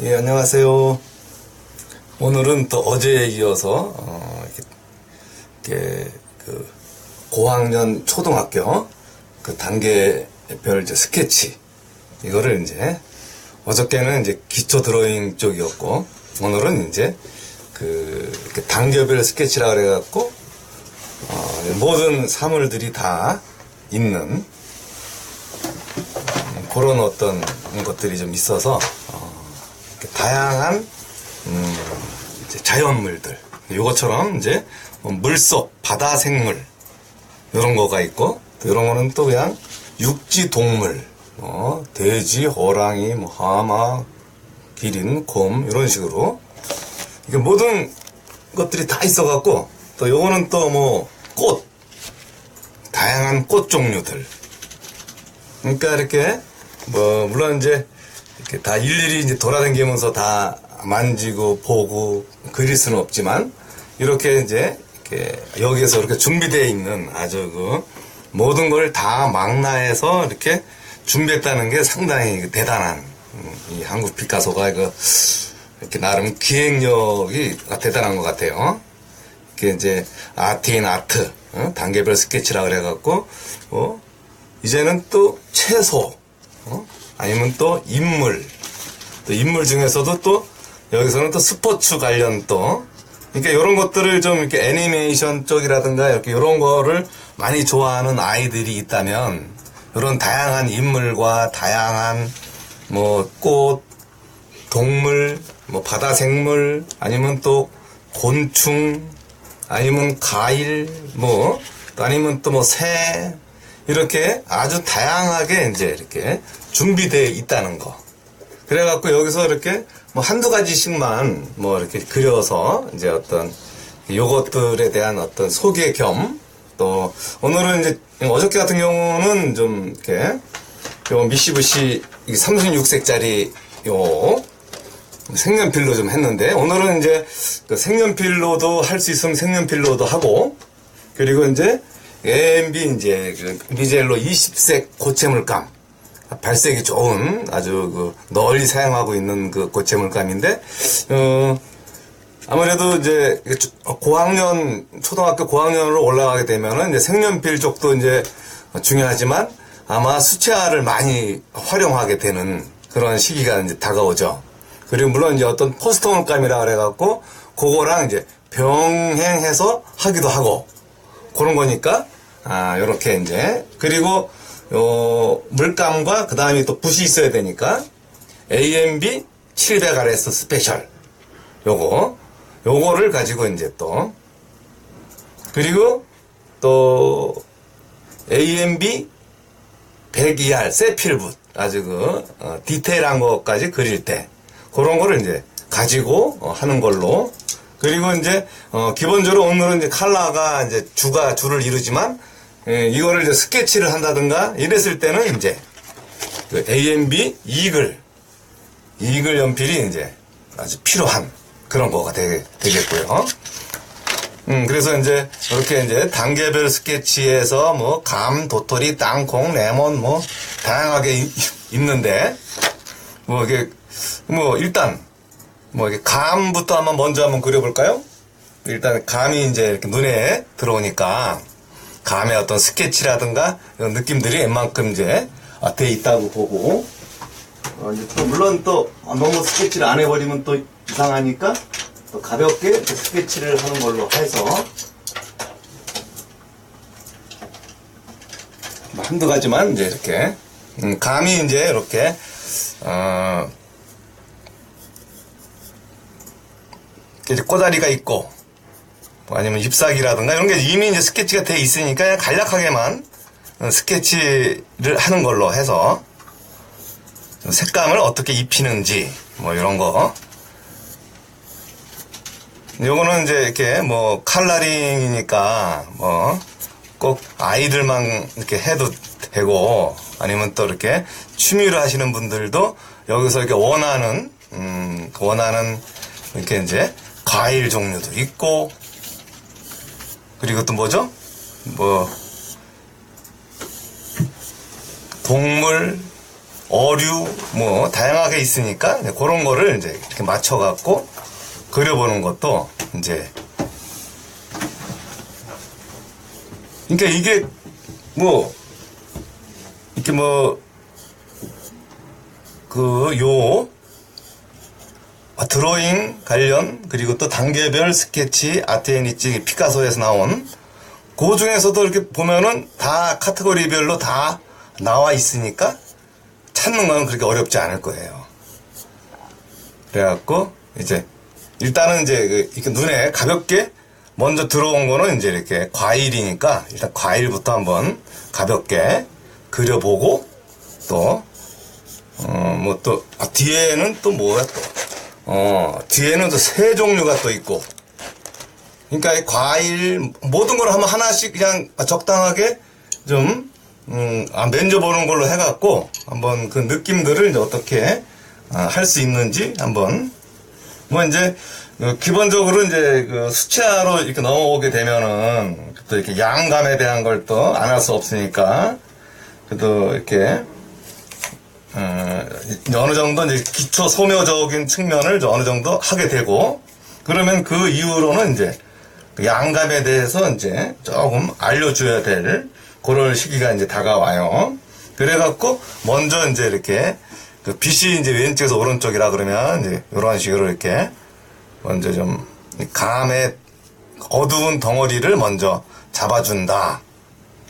예, 안녕하세요. 오늘은 또 어제에 이어서, 이렇게, 고학년 초등학교, 단계별 이제 스케치. 이거를 이제, 어저께는 이제 기초 드로잉 쪽이었고, 오늘은 이제, 이렇게 단계별 스케치라 그래갖고, 모든 사물들이 다 있는, 그런 어떤 것들이 좀 있어서, 다양한 이제 자연물들, 요것처럼 이제 물속 바다 생물 이런 거가 있고, 또 이런 거는 또 그냥 육지 동물, 돼지, 호랑이, 하마, 기린, 곰 이런 식으로 이게 모든 것들이 다 있어갖고, 또 요거는 또 꽃, 다양한 꽃 종류들. 그러니까 이렇게 물론 이제 이렇게 다 일일이 이제 돌아다니면서 다 만지고 보고 그릴 수는 없지만, 이렇게 이제 이렇게 여기에서 이렇게 준비되어 있는 아주 모든 걸 다 망라해서 이렇게 준비했다는 게 상당히 대단한, 이 한국 피카소가 이렇게 나름 기획력이 대단한 것 같아요. 이게 이제 아트인 아트, 단계별 스케치라 그래갖고, 이제는 또 채소, 아니면 또 인물 중에서도 또 여기서는 또 스포츠 관련 또, 그러니까 이런 것들을 좀 이렇게 애니메이션 쪽이라든가 이렇게 이런 거를 많이 좋아하는 아이들이 있다면, 이런 다양한 인물과 다양한 꽃, 동물, 바다 생물, 아니면 또 곤충, 아니면 과일, 또 아니면 또 새, 이렇게 아주 다양하게 이제 이렇게 준비되어 있다는 거. 그래갖고 여기서 이렇게 한두 가지씩만 이렇게 그려서 이제 어떤 요것들에 대한 어떤 소개 겸, 또 오늘은 이제 어저께 같은 경우는 좀 이렇게 요 미시부시 36색짜리 요 색연필로 좀 했는데, 오늘은 이제 색연필로도 할 수 있으면 색연필로도 하고, 그리고 이제 AMB 이제 미젤로 20색 고체물감, 발색이 좋은 아주 널리 사용하고 있는 고체물감인데, 아무래도 이제 초등학교 고학년으로 올라가게 되면은 이제 색연필 쪽도 이제 중요하지만, 아마 수채화를 많이 활용하게 되는 그런 시기가 이제 다가오죠. 그리고 물론 이제 어떤 포스터물감이라 그래갖고 그거랑 이제 병행해서 하기도 하고 그런 거니까, 요렇게 이제, 그리고 물감과 그 다음에 또 붓이 있어야 되니까 AMB 700RS 스페셜 요거를 가지고 이제 또, 그리고 또 AMB 102R 세필붓, 아주 디테일한 것까지 그릴 때 그런 거를 이제 가지고 하는 걸로. 그리고 이제 기본적으로 오늘은 이제 컬러가 이제 줄을 이루지만, 이거를 이제 스케치를 한다든가 이랬을 때는 이제 AMB 이글 연필이 이제 아주 필요한 그런 거가 되겠고요. 그래서 이제 이렇게 이제 단계별 스케치에서 감, 도토리, 땅콩, 레몬 다양하게 있는데, 이게 일단 이렇게 감부터 한번 그려볼까요? 일단 감이 이제 이렇게 눈에 들어오니까 감의 어떤 스케치라든가 이런 느낌들이 웬만큼 이제 돼 있다고 보고, 이제 또 물론 또 너무 스케치를 안 해버리면 또 이상하니까 또 가볍게 스케치를 하는 걸로 해서 한두 가지만 이제 이렇게, 감이 이제 이렇게 이제 꼬다리가 있고, 아니면 잎사귀라든가 이런 게 이미 이제 스케치가 돼 있으니까 그냥 간략하게만 스케치를 하는 걸로 해서 색감을 어떻게 입히는지 이런 거. 요거는 이제 이렇게 컬러링이니까 꼭 아이들만 이렇게 해도 되고, 아니면 또 이렇게 취미로 하시는 분들도 여기서 이렇게 원하는 이렇게 이제 과일 종류도 있고, 그리고 또 동물, 어류 뭐 다양하게 있으니까 그런 거를 이제 이렇게 맞춰갖고 그려보는 것도 이제 그러니까 이게 뭐 이렇게 뭐 드로잉 관련 그리고 또 단계별 스케치 아트앤이치 피카소에서 나온 그 중에서도 이렇게 보면은 다 카테고리별로 다 나와 있으니까 찾는 건 그렇게 어렵지 않을 거예요. 그래갖고 이제 일단은 이제 이렇게 눈에 가볍게 먼저 들어온 거는 이제 이렇게 과일이니까 일단 과일부터 한번 가볍게 그려보고 또 뭐 또 뒤에는 또 뭐야 또 뒤에는 또 새 종류가 또 있고 그러니까 이 과일 모든 걸 한번 하나씩 그냥 적당하게 좀 만져보는 걸로 해갖고 한번 그 느낌들을 이제 어떻게 할 수 있는지 한번 뭐 이제 기본적으로 이제 그 수채화로 이렇게 넘어오게 되면은 또 이렇게 양감에 대한 걸 또 안 할 수 없으니까 그래도 이렇게 어느 정도 이제 기초 소묘적인 측면을 어느 정도 하게 되고 그러면 그 이후로는 이제 양감에 대해서 이제 조금 알려줘야 될 그런 시기가 이제 다가와요. 그래갖고 먼저 이제 이렇게 그 빛이 이제 왼쪽에서 오른쪽이라 그러면 이제 이런 식으로 이렇게 먼저 좀 감의 어두운 덩어리를 먼저 잡아준다.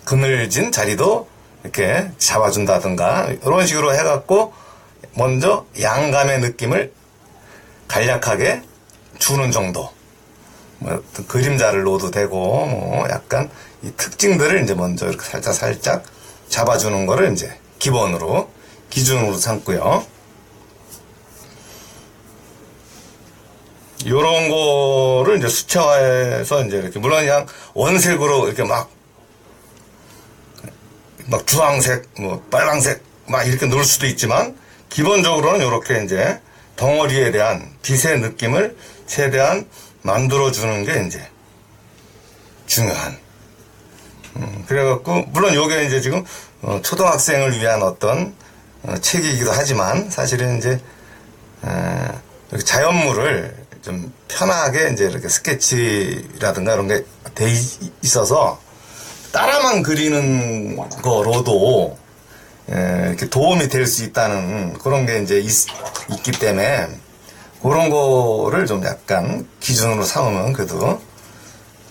그늘진 자리도 이렇게 잡아준다든가 이런 식으로 해갖고 먼저 양감의 느낌을 간략하게 주는 정도. 뭐 그림자를 놓아도 되고 뭐 약간 이 특징들을 이제 먼저 이렇게 살짝 잡아주는 거를 이제 기본으로 기준으로 삼고요. 요런 거를 이제 수채화해서 이제 이렇게 물론 그냥 원색으로 이렇게 막 주황색, 뭐 빨강색 막 이렇게 넣을 수도 있지만 기본적으로는 이렇게 이제 덩어리에 대한 빛의 느낌을 최대한 만들어주는 게 이제 중요한. 그래갖고 물론 요게 이제 지금 초등학생을 위한 어떤 책이기도 하지만 사실은 이제 자연물을 좀 편하게 이제 이렇게 스케치라든가 이런 게 돼 있어서 따라만 그리는 거로도 이렇게 도움이 될 수 있다는 그런 게 이제 있기 때문에 그런 거를 좀 약간 기준으로 삼으면 그래도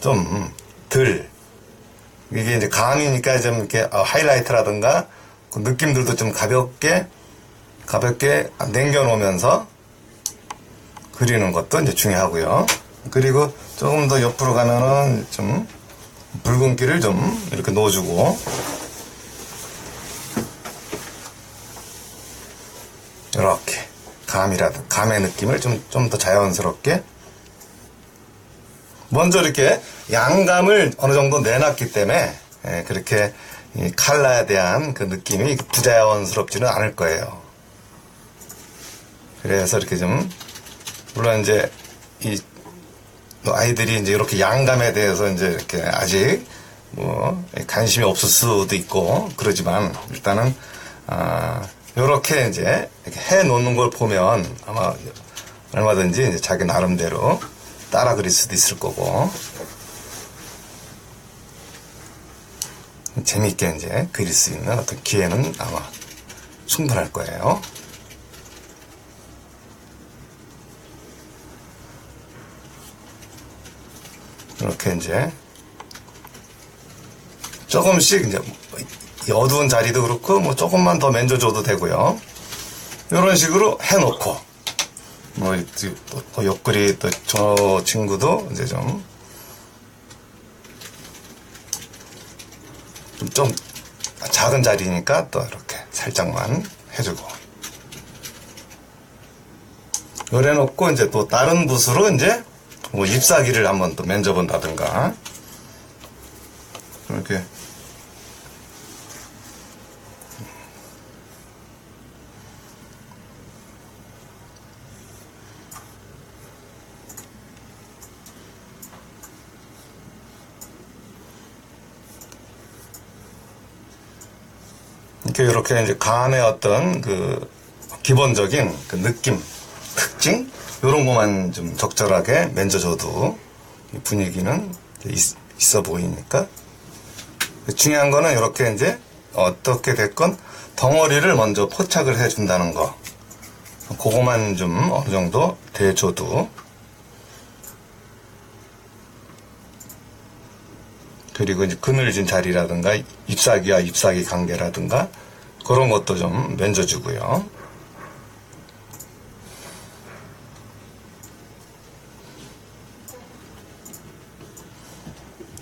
좀 덜 이게 이제 감이니까 좀 이렇게 하이라이트라든가 그 느낌들도 좀 가볍게 남겨놓으면서 그리는 것도 이제 중요하고요. 그리고 조금 더 옆으로 가면은 좀 붉은기를 좀 이렇게 넣어주고 이렇게 감의 느낌을 좀 더 자연스럽게 먼저 이렇게 양감을 어느 정도 내놨기 때문에 그렇게 이 칼라에 대한 그 느낌이 부자연스럽지는 않을 거예요. 그래서 이렇게 좀 물론 이제 이 아이들이 이제 이렇게 양감에 대해서 이제 이렇게 아직 뭐 관심이 없을 수도 있고 그러지만 일단은 요렇게 이제 이렇게 해 놓는 걸 보면 아마 얼마든지 이제 자기 나름대로 따라 그릴 수도 있을 거고 재미있게 이제 그릴 수 있는 어떤 기회는 아마 충분할 거예요. 이렇게 이제 조금씩 이제 어두운 자리도 그렇고 뭐 조금만 더 만져줘도 되고요. 이런 식으로 해놓고 뭐 또 옆구리 또 저 친구도 이제 좀 작은 자리니까 또 이렇게 살짝만 해주고 요래 놓고 이제 또 다른 붓으로 이제 뭐 잎사귀를 한번 또 만져본다든가 이렇게 이렇게 이제 감의 어떤 그 기본적인 그 느낌, 특징, 요런 것만 좀 적절하게 만져줘도 분위기는 있어 보이니까. 중요한 거는 이렇게 이제 어떻게 됐건 덩어리를 먼저 포착을 해준다는 거. 그거만 좀 어느 정도 대줘도. 그리고 이제 그늘진 자리라든가 잎사귀와 잎사귀 관계라든가 그런 것도 좀 만져주고요.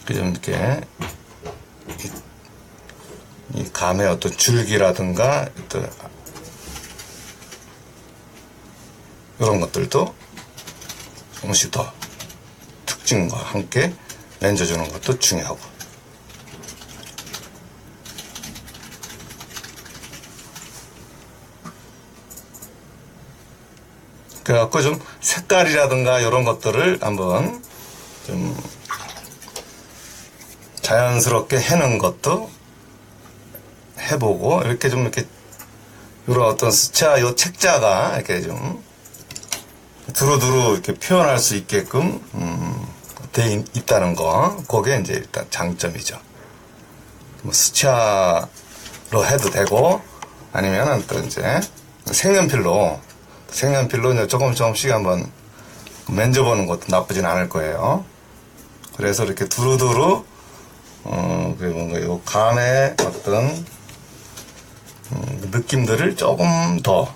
좀 이렇게 이 감의 어떤 줄기라든가 어떤 이런 것들도 조금씩 더 특징과 함께 만져주는 것도 중요하고. 그래갖고 좀 색깔이라든가 이런 것들을 한번 좀 자연스럽게 해는 것도 해보고, 이렇게 좀 이렇게 이런 어떤 수채화 요 책자가 이렇게 좀 두루두루 이렇게 표현할 수 있게끔 돼 있다는 거, 그게 이제 일단 장점이죠. 뭐 수채화로 해도 되고, 아니면은 또 이제 색연필로 이제 조금씩 한번 만져보는 것도 나쁘진 않을 거예요. 그래서 이렇게 두루두루 그 뭔가 요 감의 어떤 느낌들을 조금 더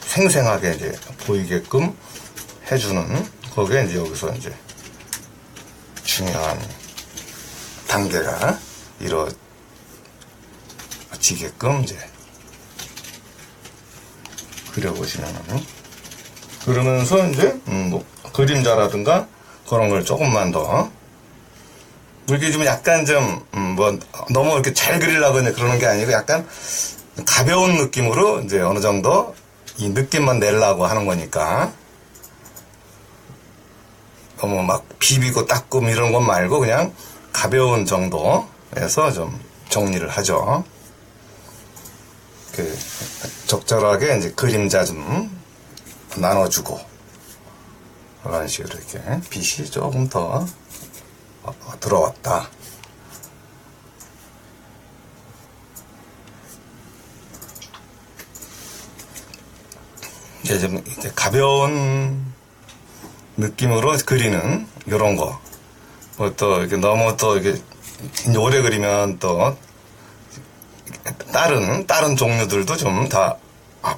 생생하게 이제 보이게끔 해주는, 그게 이제 여기서 이제 중요한 단계가 이루어지게끔 이제 그려보시면은, 그러면서 이제 뭐 그림자라든가 그런 걸 조금만 더 이렇게 좀 약간 좀 뭐 너무 이렇게 잘 그리려고 그러는 게 아니고 약간 가벼운 느낌으로 이제 어느 정도 이 느낌만 내려고 하는 거니까, 너무 막 비비고 닦고 이런 것 말고 그냥 가벼운 정도에서 좀 정리를 하죠. 그 적절하게 이제 그림자 좀 나눠주고, 그런 식으로 이렇게 빛이 조금 더 들어왔다. 이제 좀 이렇게 가벼운 느낌으로 그리는 이런 거. 뭐 또 이렇게 너무 또 이렇게 오래 그리면 또 다른 종류들도 좀 다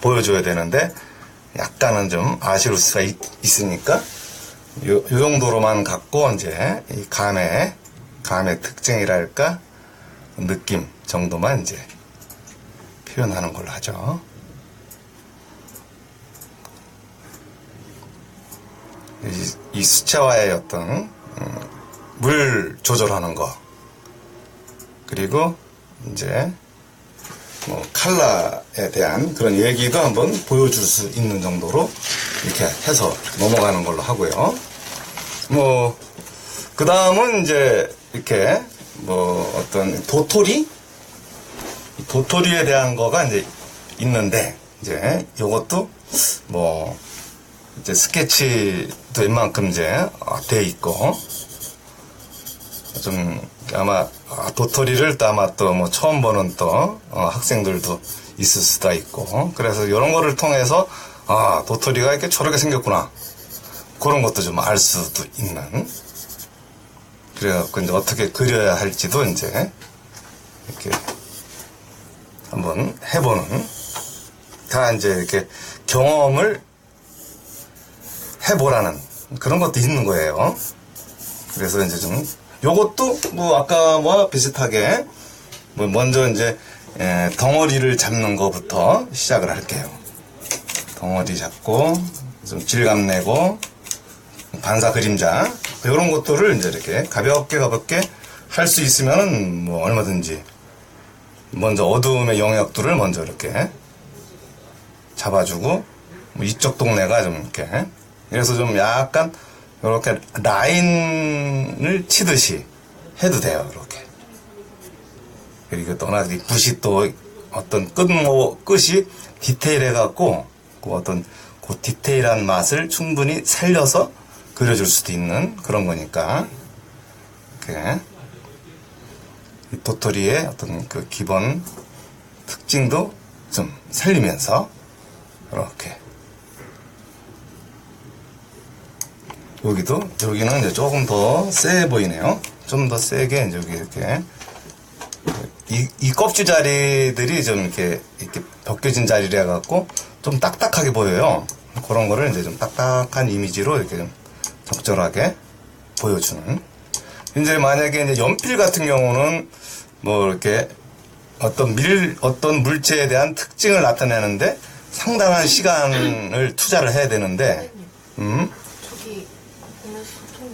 보여줘야 되는데 약간은 좀 아쉬울 수가 있으니까 요 정도로만 갖고 이제 이 감의 특징이랄까 느낌 정도만 이제 표현하는 걸로 하죠. 이 수채화의 어떤 물 조절하는 거, 그리고 이제 뭐 컬러에 대한 그런 얘기도 한번 보여줄 수 있는 정도로 이렇게 해서 넘어가는 걸로 하고요. 뭐 그 다음은 이제 이렇게 뭐 어떤 도토리에 대한 거가 이제 있는데, 이제 요것도 뭐 이제 스케치도 웬만큼 이제 돼 있고, 좀 아마 도토리를 또 아마 또 뭐 처음 보는 또 학생들도 있을 수도 있고, 그래서 이런 거를 통해서 도토리가 이렇게 저렇게 생겼구나, 그런 것도 좀 알 수도 있는, 그래갖고 이제 어떻게 그려야 할지도 이제 이렇게 한번 해보는, 다 이제 이렇게 경험을 해보라는 그런 것도 있는 거예요. 그래서 이제 좀 요것도 뭐 아까 뭐 비슷하게 뭐 먼저 이제 덩어리를 잡는 것부터 시작을 할게요. 덩어리 잡고 좀 질감 내고 반사 그림자 이런 것들을 이제 이렇게 가볍게 할 수 있으면은 뭐 얼마든지 먼저 어두움의 영역들을 먼저 이렇게 잡아주고, 뭐 이쪽 동네가 좀 이렇게, 그래서 좀 약간 이렇게 라인을 치듯이 해도 돼요. 이렇게. 그리고 또 하나 붓이 또 어떤 끝이 디테일해갖고 그 어떤 그 디테일한 맛을 충분히 살려서 그려줄 수도 있는 그런 거니까 이렇게 이 도토리의 어떤 그 기본 특징도 좀 살리면서 이렇게 여기는 이제 조금 더 세 보이네요. 좀 더 세게 이제 여기 이렇게 이 껍질 자리들이 좀 이렇게 벗겨진 자리라 갖고 좀 딱딱하게 보여요. 그런 거를 이제 좀 딱딱한 이미지로 이렇게 좀 적절하게 보여주는. 이제 만약에 이제 연필 같은 경우는 뭐 이렇게 어떤 물체에 대한 특징을 나타내는데 상당한 시간을 투자를 해야 되는데, 저기 보면 소통을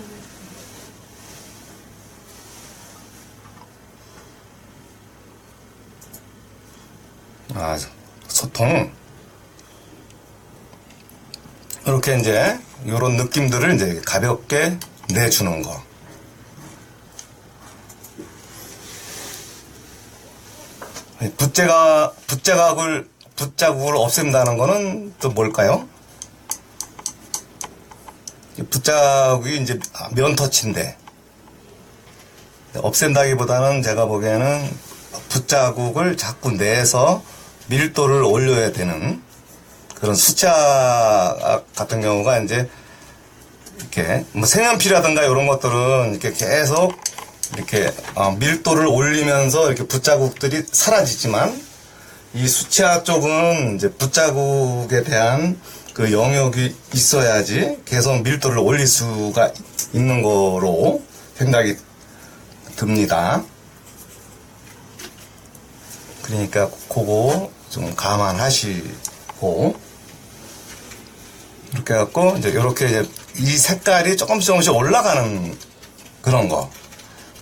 소통. 이렇게 이제 이런 느낌들을 이제 가볍게 내주는 거. 붓자국을 없앤다는 거는 또 뭘까요? 붓자국이 이제 면터치인데, 없앤다기보다는 제가 보기에는 붓자국을 자꾸 내서 밀도를 올려야 되는 그런 수채 같은 경우가 이제 이렇게 뭐 색연필이라든가 이런 것들은 이렇게 계속 이렇게 밀도를 올리면서 이렇게 붓자국들이 사라지지만 이 수채화 쪽은 이제 붓자국에 대한 그 영역이 있어야지 계속 밀도를 올릴 수가 있는 거로 생각이 듭니다. 그러니까 그거 좀 감안하시고 이렇게 해갖고 이제 이렇게 이 색깔이 조금씩 올라가는 그런 거.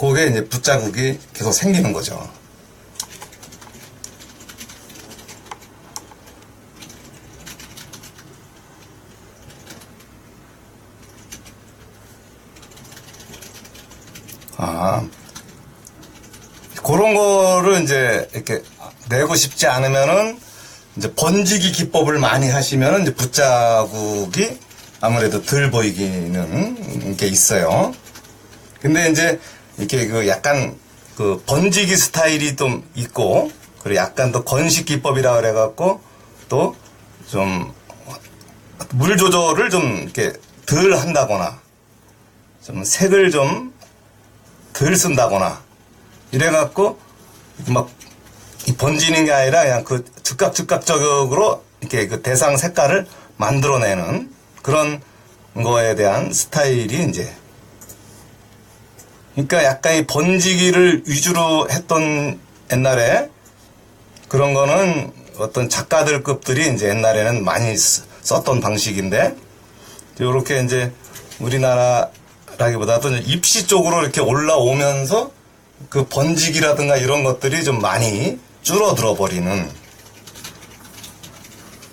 그게 이제 붓자국이 계속 생기는 거죠. 그런 거를 이제 이렇게 내고 싶지 않으면은 이제 번지기 기법을 많이 하시면은 이제 붓자국이 아무래도 덜 보이기는 게 있어요. 근데 이제 이렇게 그 약간 그 번지기 스타일이 좀 있고, 그리고 약간 더 건식 기법이라 그래갖고 또 좀 물 조절을 좀 이렇게 덜 한다거나 좀 색을 좀 덜 쓴다거나 이래갖고 막 번지는 게 아니라 그냥 그 즉각적으로 이렇게 그 대상 색깔을 만들어내는 그런 거에 대한 스타일이 이제, 그러니까 약간 이 번지기를 위주로 했던 옛날에 그런 거는 어떤 작가들급들이 이제 옛날에는 많이 썼던 방식인데, 요렇게 이제 우리나라라기보다도 입시 쪽으로 이렇게 올라오면서 그 번지기라든가 이런 것들이 좀 많이 줄어들어 버리는.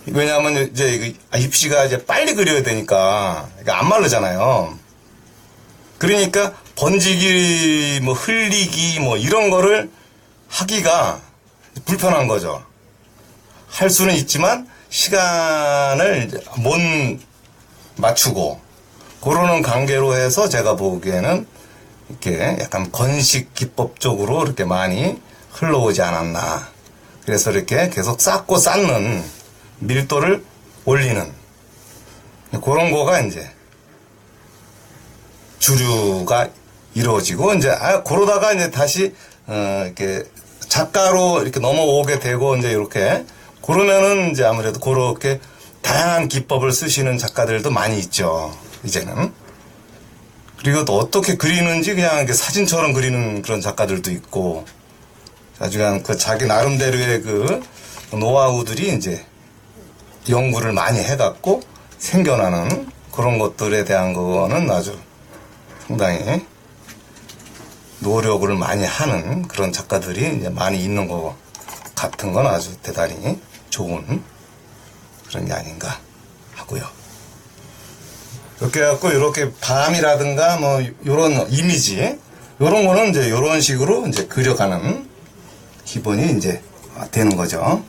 왜냐하면 이제 입시가 이제 빨리 그려야 되니까 안 마르잖아요. 그러니까 번지기, 뭐 흘리기, 뭐 이런 거를 하기가 불편한 거죠. 할 수는 있지만 시간을 못 맞추고 그러는 관계로 해서 제가 보기에는 이렇게 약간 건식 기법 쪽으로 이렇게 많이 흘러오지 않았나. 그래서 이렇게 계속 쌓고 쌓는, 밀도를 올리는 그런 거가 이제 주류가 이루어지고, 이제 그러다가 이제 다시 이렇게 작가로 이렇게 넘어오게 되고, 이제 이렇게 그러면은 이제 아무래도 그렇게 다양한 기법을 쓰시는 작가들도 많이 있죠, 이제는. 그리고 또 어떻게 그리는지 그냥 이렇게 사진처럼 그리는 그런 작가들도 있고, 아주 그냥 그 자기 나름대로의 그 노하우들이 이제 연구를 많이 해갖고 생겨나는 그런 것들에 대한 거는 아주 상당히 노력을 많이 하는 그런 작가들이 이제 많이 있는 것 같은 건 아주 대단히 좋은 그런 게 아닌가 하고요. 이렇게 해갖고 이렇게 밤이라든가 뭐 요런 이미지, 요런 거는 이제 요런 식으로 이제 그려가는 기본이 이제 되는 거죠.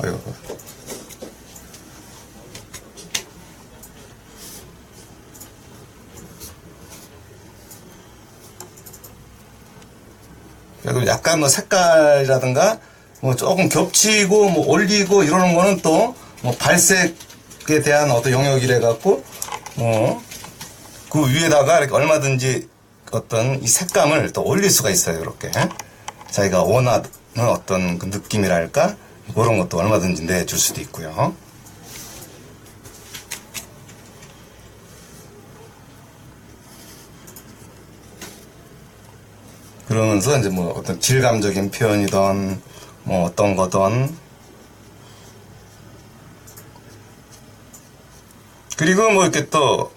아이고. 그리고 약간 뭐 색깔이라든가 뭐 조금 겹치고 뭐 올리고 이러는 거는 또 뭐 발색에 대한 어떤 영역이래 갖고 그 위에다가 이렇게 얼마든지 어떤 이 색감을 또 올릴 수가 있어요. 이렇게 자기가 원하는 어떤 그 느낌이랄까 그런 것도 얼마든지 내줄 수도 있고요. 그러면서 이제 뭐 어떤 질감적인 표현이든 뭐 어떤 거든 그리고 뭐 이렇게 또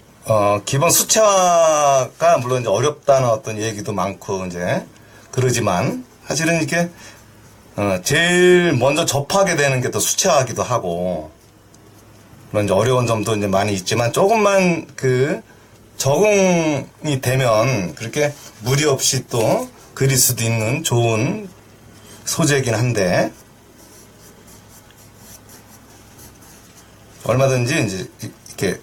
기본 수채화가 물론 이제 어렵다는 어떤 얘기도 많고 이제 그러지만 사실은 이렇게 제일 먼저 접하게 되는 게 또 수채화기도 하고 물론 이제 어려운 점도 이제 많이 있지만 조금만 그 적응이 되면 그렇게 무리 없이 또 그릴 수도 있는 좋은 소재이긴 한데 얼마든지 이제 이렇게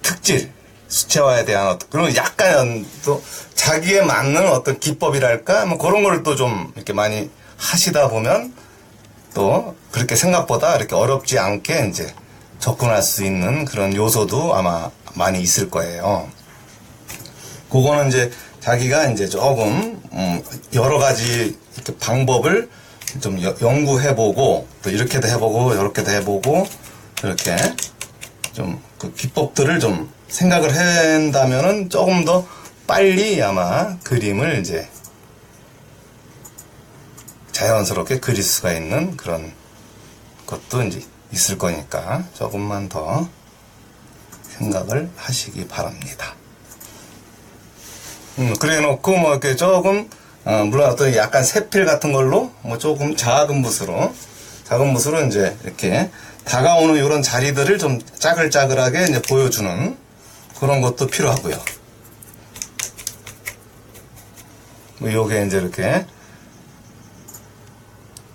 특질 수채화에 대한 어떤 그런 약간 또 자기에 맞는 어떤 기법이랄까 뭐 그런 걸 또 좀 이렇게 많이 하시다 보면 또 그렇게 생각보다 이렇게 어렵지 않게 이제 접근할 수 있는 그런 요소도 아마 많이 있을 거예요. 그거는 이제 자기가 이제 조금 여러 가지 이렇게 방법을 좀 연구해보고 또 이렇게도 해보고 이렇게도 해보고 이렇게 좀 그 기법들을 좀 생각을 한다면은 조금 더 빨리 아마 그림을 이제 자연스럽게 그릴 수가 있는 그런 것도 이제 있을 거니까 조금만 더 생각을 하시기 바랍니다. 그래 놓고 뭐 이렇게 조금 물론 어떤 약간 세필 같은 걸로 뭐 조금 작은 붓으로 이제 이렇게 다가오는 이런 자리들을 좀 짜글짜글하게 이제 보여주는 그런 것도 필요하고요. 뭐 요게 이제 이렇게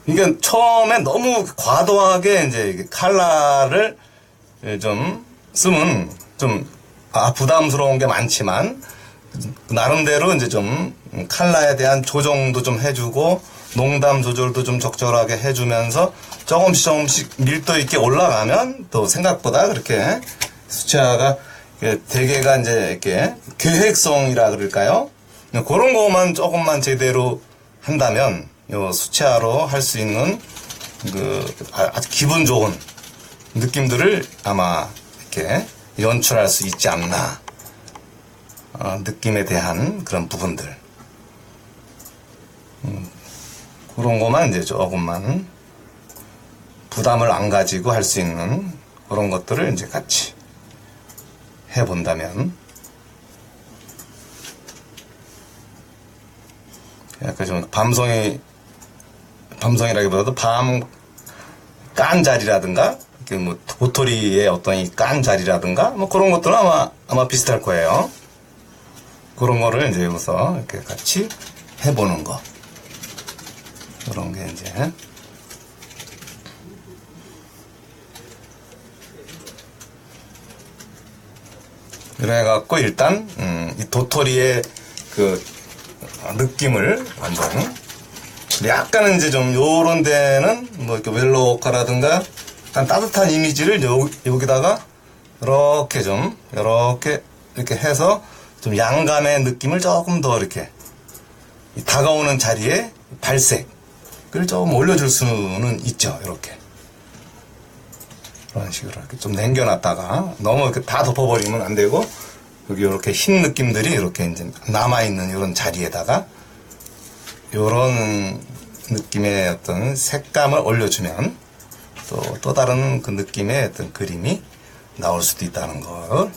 이게 처음에 너무 과도하게 이제 컬러를 좀 쓰면 좀 부담스러운 게 많지만 나름대로 이제 좀 컬러에 대한 조정도 좀 해주고 농담 조절도 좀 적절하게 해주면서 조금씩 밀도 있게 올라가면 또 생각보다 그렇게 수채화가 대개가 이제 이렇게 계획성이라 그럴까요? 그런 것만 조금만 제대로 한다면 요 수채화로 할 수 있는 그 아주 기분 좋은 느낌들을 아마 이렇게 연출할 수 있지 않나. 느낌에 대한 그런 부분들. 그런 것만 이제 조금만 부담을 안 가지고 할 수 있는 그런 것들을 이제 같이 해본다면 약간 좀 밤송이라기보다도 밤 깐 자리라든가 이렇게 뭐 도토리의 어떤 이 깐 자리라든가 뭐 그런 것들은 아마 비슷할 거예요. 그런 거를 이제 여기서 이렇게 같이 해보는 거. 그런 게 이제. 그래갖고 일단, 이 도토리의 그 느낌을 완전. 약간은 이제 좀 요런 데는 뭐 이렇게 웰로카라든가 약간 따뜻한 이미지를 여기다가 이렇게 해서 좀 양감의 느낌을 조금 더 이렇게 다가오는 자리에 발색을 좀 올려줄 수는 있죠. 이렇게 그런 식으로 이렇게 좀 남겨놨다가 너무 이렇게 다 덮어버리면 안 되고 여기 이렇게 흰 느낌들이 이렇게 이제 남아있는 이런 자리에다가 이런 느낌의 어떤 색감을 올려주면 또 다른 그 느낌의 어떤 그림이 나올 수도 있다는 거.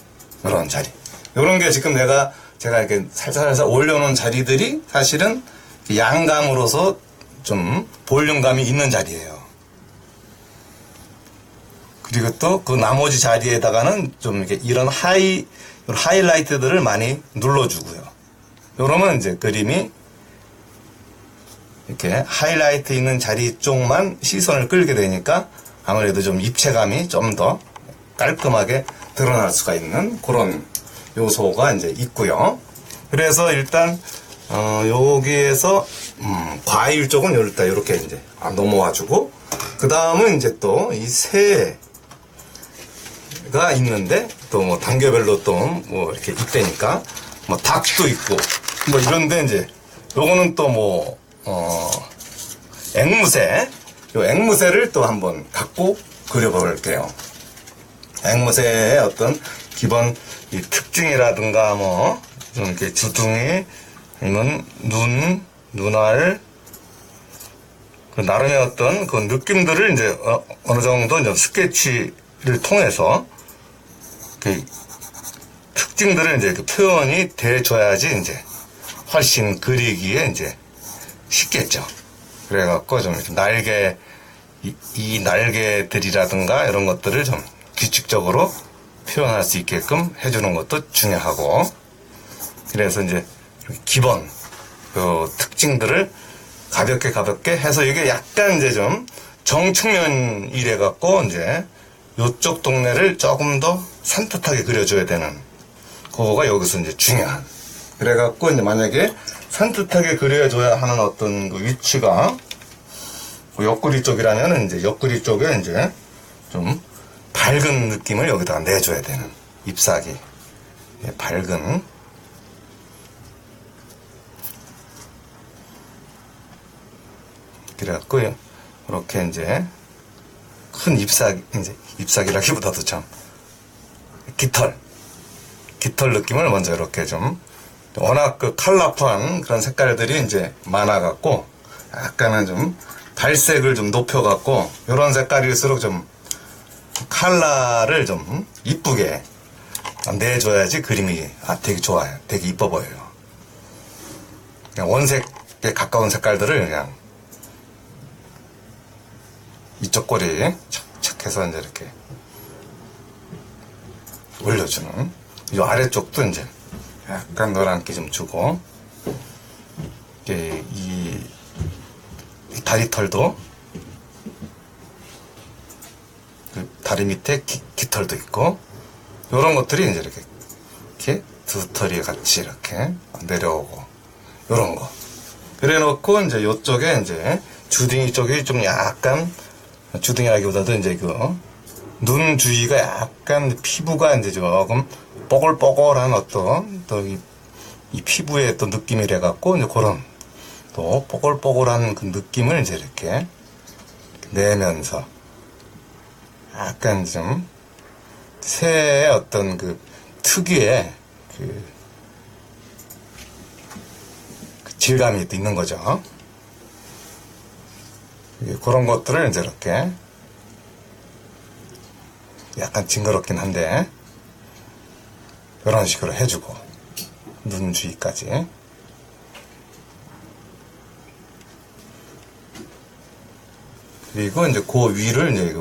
이런 자리. 이런 게 지금 제가 이렇게 살살 올려놓은 자리들이 사실은 양감으로서 좀 볼륨감이 있는 자리예요. 그리고 또 그 나머지 자리에다가는 좀 이렇게 이런 하이라이트들을 많이 눌러주고요. 요러면 이제 그림이 이렇게 하이라이트 있는 자리 쪽만 시선을 끌게 되니까 아무래도 좀 입체감이 좀 더 깔끔하게 드러날 수가 있는 그런 요소가 이제 있고요. 그래서 일단 여기에서 과일 쪽은 일단 이렇게 이제 넘어와주고, 그 다음은 이제 또 이 새가 있는데 또 뭐 단계별로 또 뭐 이렇게 있다니까 뭐 닭도 있고 뭐 이런데 이제 요거는 또 뭐 앵무새, 요 앵무새를 또 한번 갖고 그려볼게요. 앵무새의 어떤 기본 이 특징이라든가 뭐 좀 이렇게 주둥이, 아니면 눈알, 그 나름의 어떤 그 느낌들을 이제 어느 정도 이제 스케치를 통해서 그 특징들을 이제 표현이 돼줘야지 이제 훨씬 그리기에 이제 쉽겠죠. 그래갖고 좀 날개, 이 날개들이라든가 이런 것들을 좀 규칙적으로 표현할 수 있게끔 해주는 것도 중요하고, 그래서 이제 기본 그 특징들을 가볍게 해서 이게 약간 이제 좀 정측면 이래 갖고 이제 요쪽 동네를 조금 더 산뜻하게 그려줘야 되는 그거가 여기서 이제 중요한. 그래 갖고 이제 만약에 산뜻하게 그려줘야 하는 어떤 그 위치가 그 옆구리 쪽이라면 이제 옆구리 쪽에 이제 좀 밝은 느낌을 여기다가 내줘야 되는, 잎사귀 밝은. 그래갖고 이렇게 이제 큰 잎사귀, 이제 잎사귀라기보다도 참 깃털 느낌을 먼저 이렇게 좀, 워낙 그 컬러풀한 그런 색깔들이 이제 많아갖고 약간은 좀 발색을 좀 높여갖고 이런 색깔일수록 좀 컬러를 좀 이쁘게 내줘야지 그림이 되게 좋아요. 되게 이뻐 보여요. 그냥 원색에 가까운 색깔들을 그냥 이쪽 꼬리 착착 해서 이제 이렇게 올려주는, 이 아래쪽도 이제 약간 노란기 좀 주고, 이 다리털도 그 다리 밑에 깃털도 있고, 요런 것들이 이제 이렇게 두 털이 같이 이렇게 내려오고, 요런 거. 그래 놓고 이제 요쪽에 이제 주둥이 쪽이 좀 약간, 주둥이라기보다도 이제 눈 주위가 약간 피부가 이제 조금 뽀글뽀글한 어떤 또 이 피부의 또 느낌이래 갖고 이제 그런 또 뽀글뽀글한 그 느낌을 이제 이렇게 내면서 약간 좀 새의 어떤 그 특유의 그 질감이 또 있는 거죠. 그런 것들을 이제 이렇게 약간 징그럽긴 한데 이런 식으로 해주고, 눈 주위까지. 그리고 이제 그 위를 이제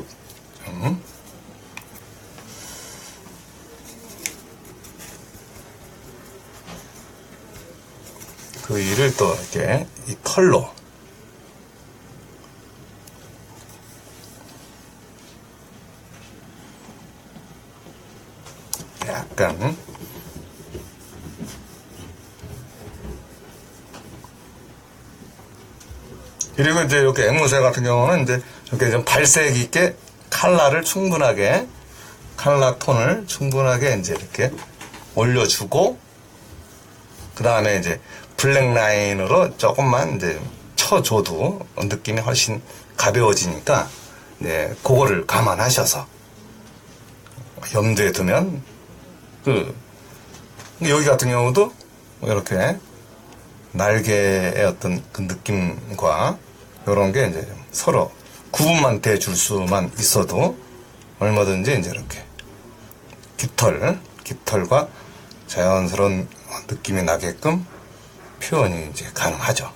그 위를 또 이렇게 이 털로 약간 그리고 이제 이렇게 앵무새 같은 경우는 이제 이렇게 좀 발색 있게 컬러를 충분하게, 컬러 톤을 충분하게 이제 이렇게 올려주고, 그 다음에 이제 블랙 라인으로 조금만 이제 쳐줘도 느낌이 훨씬 가벼워지니까, 네, 그거를 감안하셔서 염두에 두면, 여기 같은 경우도 이렇게 날개의 어떤 그 느낌과 이런 게 이제 서로 구분만 돼 줄 수만 있어도 얼마든지 이제 이렇게 깃털과 자연스러운 느낌이 나게끔 표현이 이제 가능하죠.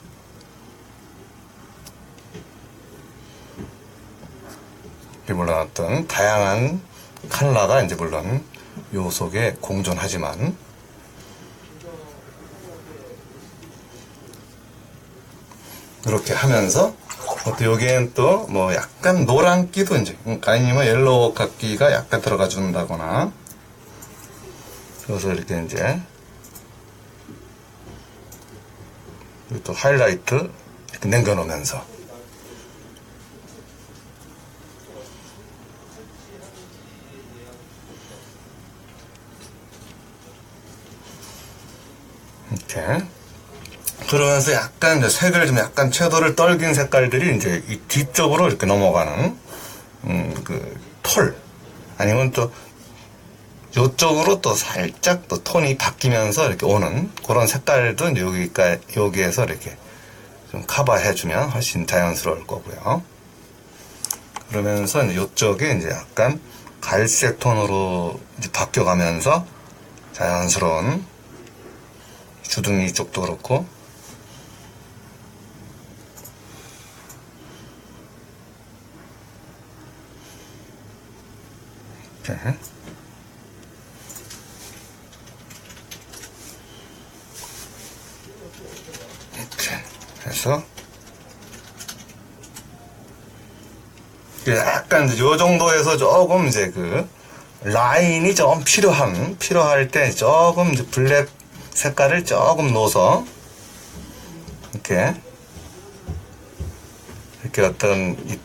물론 어떤 다양한 컬러가 이제 물론 요 속에 공존하지만, 그렇게 하면서 또 여기엔 또 뭐 약간 노란기도 이제 아니면 옐로우 각기가 약간 들어가 준다거나 그래서 이렇게 이제 또 하이라이트 이렇게 남겨놓으면서 이렇게 그러면서 약간 이제 색을 좀 약간 채도를 떨긴 색깔들이 이제 이 뒤쪽으로 이렇게 넘어가는 그 털 아니면 또 요쪽으로 또 살짝 또 톤이 바뀌면서 이렇게 오는 그런 색깔도 이제 여기에서 이렇게 좀 커버해주면 훨씬 자연스러울 거고요. 그러면서 이제 요쪽에 이제 약간 갈색 톤으로 이제 바뀌어가면서 자연스러운 주둥이 쪽도 그렇고 이렇게 해서 약간 이제 요 정도에서 조금 이제 그 라인이 좀 필요할 때 조금 이제 블랙 색깔을 조금 넣어서 이렇게 어떤 이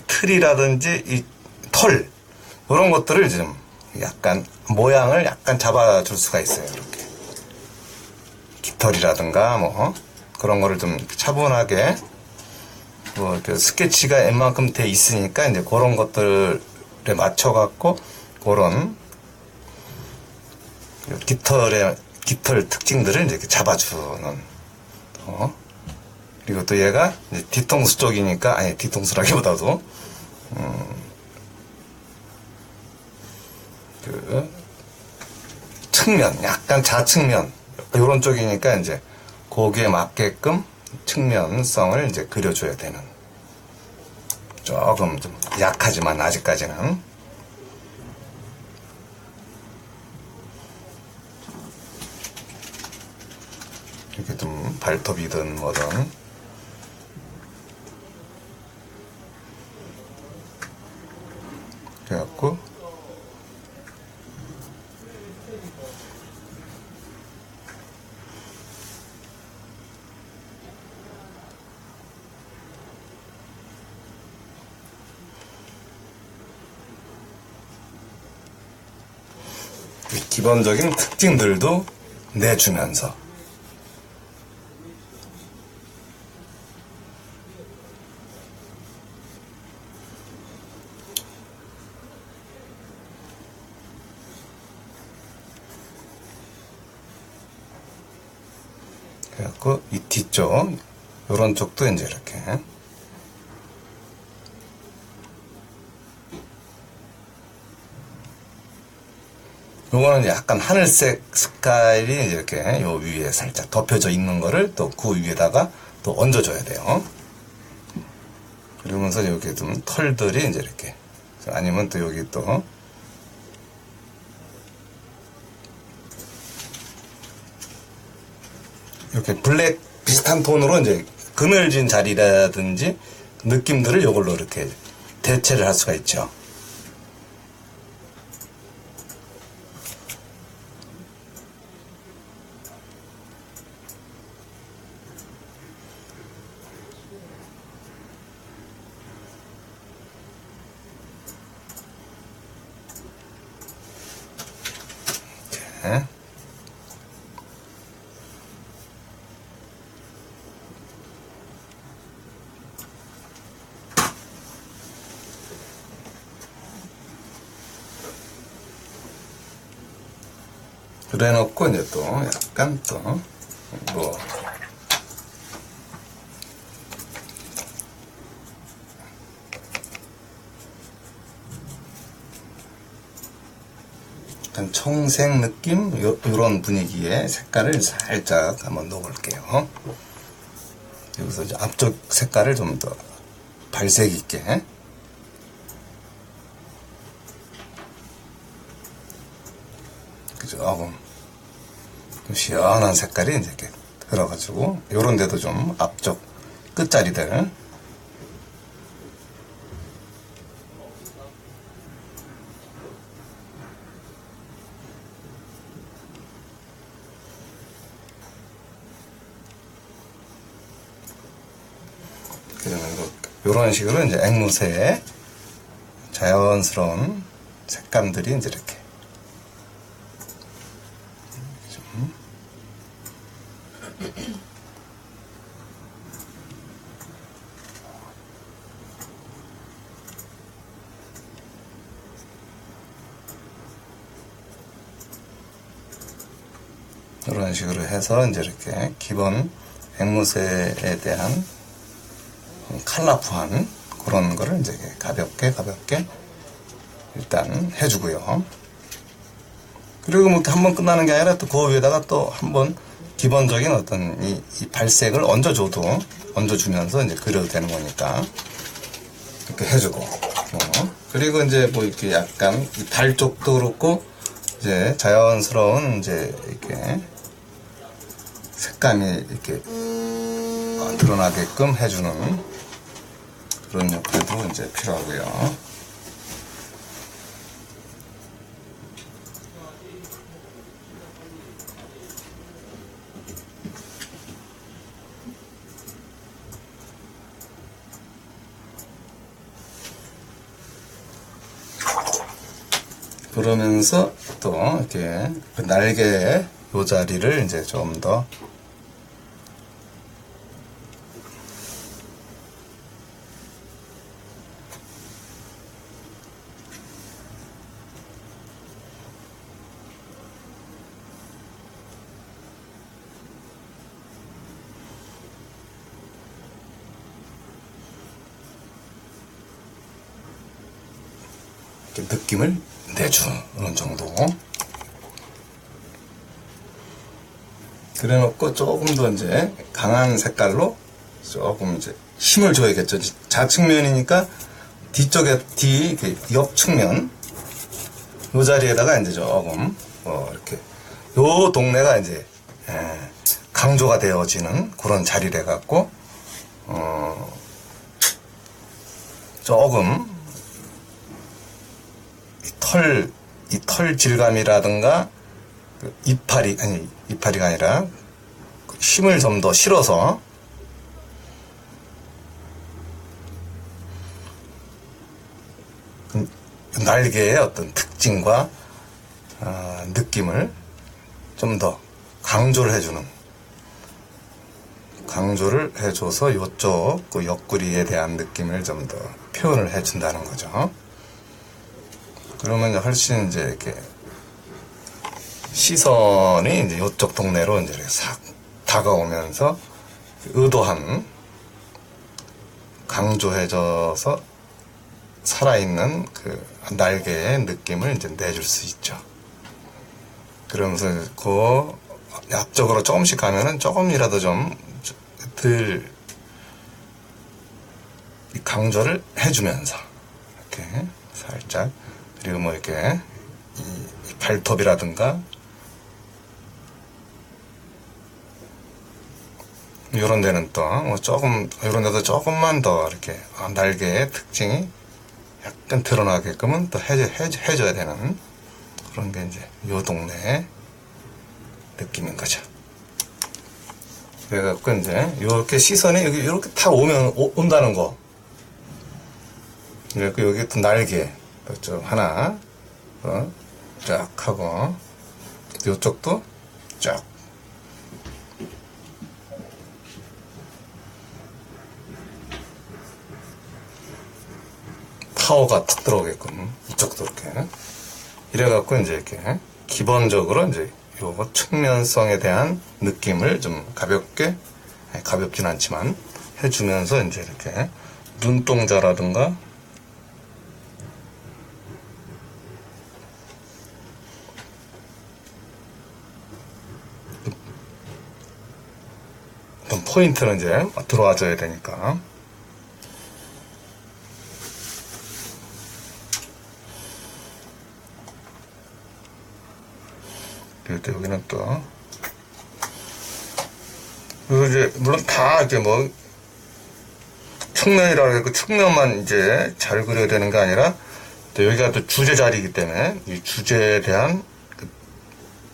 틀이라든지 이 털 이런 것들을 좀 약간 모양을 약간 잡아줄 수가 있어요. 이렇게 깃털이라든가 뭐 그런 거를 좀 차분하게 뭐 이렇게 스케치가 웬만큼 돼 있으니까 이제 그런 것들에 맞춰 갖고 그런 깃털 특징들을 이제 이렇게 잡아주는 그리고 또 얘가 이제 뒤통수 쪽이니까 아니 뒤통수라기보다도 그 측면 약간 좌측면 이런 쪽이니까 이제 거기에 맞게끔 측면성을 이제 그려줘야 되는 조금 좀 약하지만 아직까지는 이렇게 좀 발톱이든 뭐든 그래갖고 기본적인 특징들도 내주면서 그래갖고 이 뒤쪽 요런 쪽도 이제 이렇게 요거는 약간 하늘색 스카일이 이렇게 요 위에 살짝 덮여져 있는 거를 또 그 위에다가 또 얹어줘야 돼요. 그러면서 여기 좀 털들이 이제 이렇게 아니면 또 여기 또 이렇게 블랙 비슷한 톤으로 이제 그늘진 자리라든지 느낌들을 이걸로 이렇게 대체를 할 수가 있죠. 이렇게. 그래 놓고 이제 또 약간 또 뭐 약간 청색 느낌 이런 분위기의 색깔을 살짝 한번 넣어볼게요. 여기서 이제 앞쪽 색깔을 좀 더 발색 있게 조금 좀 시원한 색깔이 이제 이렇게 들어가지고 요런 데도 좀 앞쪽 끝자리들. 이런 식으로 이제 앵무새의 자연스러운 색감들이 이제 이렇게 이런 식으로 해서 이제 이렇게 기본 앵무새에 대한 컬러풀한 그런 거를 이제 가볍게 일단 해주고요. 그리고 뭐 한번 끝나는 게 아니라 또 그 위에다가 또 한번 기본적인 어떤 이 발색을 얹어주면서 이제 그려도 되는 거니까 이렇게 해주고 그리고 이제 뭐 이렇게 약간 이 달 쪽도 그렇고 이제 자연스러운 이제 이렇게 색감이 이렇게 드러나게끔 해주는 그런 역할도 이제 필요하고요. 그러면서 또 이렇게 그 날개의 요 자리를 이제 좀 더 느낌을 내주는 정도. 그래놓고 조금 더 이제 강한 색깔로 조금 이제 힘을 줘야겠죠. 좌측면이니까 뒤쪽에 옆 측면 요 자리에다가 이제 조금 이렇게 요 동네가 이제 강조가 되어지는 그런 자리래 갖고 조금 이 털 질감이라든가 이파리가 아니라 힘을 좀 더 실어서 날개의 어떤 특징과 느낌을 좀 더 강조를 해줘서 이쪽 그 옆구리에 대한 느낌을 좀 더 표현을 해준다는 거죠. 그러면 훨씬 이제 이렇게 시선이 이제 이쪽 동네로 이제 이렇게 싹 다가오면서 의도한 강조해져서 살아있는 그 날개의 느낌을 이제 내줄 수 있죠. 그러면서 그 앞쪽으로 조금씩 가면은 조금이라도 좀 덜 강조를 해주면서 이렇게 살짝 그리고 뭐 이렇게 이 발톱이라든가 이런 데는 또 이런 데도 조금만 더 이렇게 날개의 특징이 약간 드러나게끔은 또 해줘야 되는 그런 게 이제 요 동네의 느낌인 거죠. 그래갖고 이제 이렇게 시선이 여기 이렇게 탁 온다는 거. 그래갖고 여기 또 날개 좀 하나 쫙 하고 이쪽도 쫙 파워가 탁 들어오게끔 이쪽도 이렇게 이래갖고 이제 이렇게 기본적으로 이제 요 측면성에 대한 느낌을 좀 가볍진 않지만 해주면서 이제 이렇게 눈동자라든가 어떤 포인트는 이제 들어와줘야 되니까. 그리고 또 여기는 또 그리고 이제 물론 다 이렇게 뭐 측면이라 해서 그 측면만 이제 잘 그려야 되는 게 아니라 또 여기가 또 주제 자리이기 때문에 이 주제에 대한 그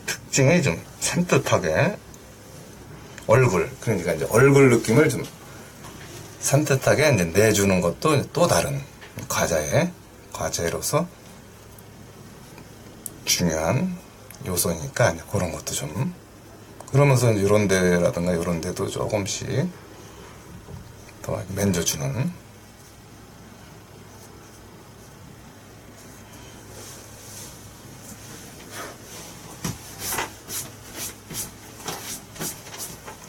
특징이 좀 산뜻하게 얼굴, 그러니까 이제 얼굴 느낌을 좀 산뜻하게 이제 내주는 것도 또 다른 과제로서 중요한 요소니까 그런 것도 좀 그러면서 이런 데라든가 이런 데도 조금씩 더 만져주는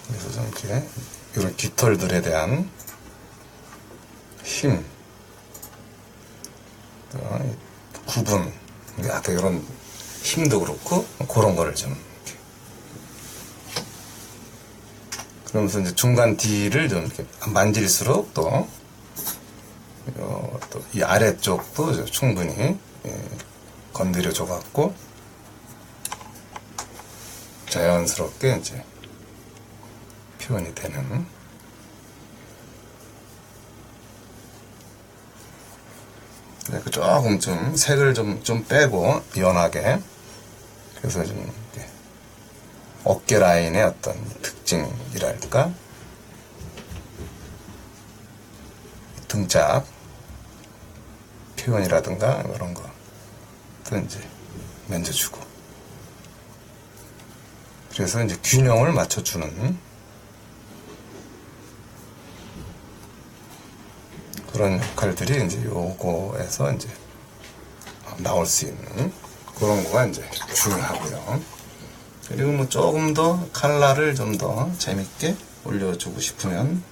그래서 좀 이렇게 이런 깃털들에 대한 힘, 구분, 아까 이런 힘도 그렇고 그런 거를 좀 이렇게. 그러면서 이제 중간 D를 좀 이렇게 만질수록 또 이 아래쪽도 충분히 건드려 줘 갖고 자연스럽게 이제 표현이 되는. 조금 좀 색을 좀 빼고 연하게, 그래서 좀 이렇게 어깨 라인의 어떤 특징이랄까, 등짝 표현이라든가 이런 거도 이제 만져주고, 그래서 이제 균형을 맞춰주는 그런 역할들이 이제 요거에서 이제 나올 수 있는 그런 거가 이제 중요하고요. 그리고 뭐 조금 더 컬러를 좀 더 재밌게 올려주고 싶으면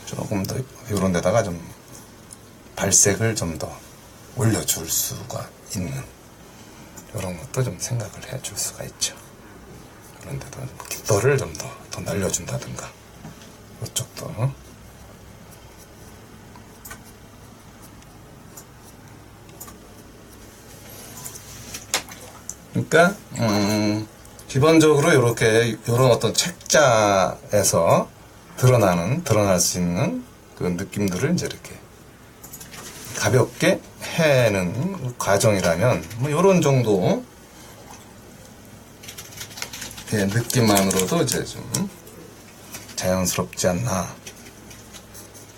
조금 더 이런 데다가 좀 발색을 좀 더 올려줄 수가 있는 이런 것도 좀 생각을 해줄 수가 있죠. 그런데도 깃털을 좀 더 날려준다든가 이쪽도. 그러니까 기본적으로 이렇게 이런 어떤 책자에서 드러날 수 있는 그 느낌들을 이제 이렇게 가볍게 해는 과정이라면 뭐 이런 정도 느낌만으로도 이제 좀 자연스럽지 않나.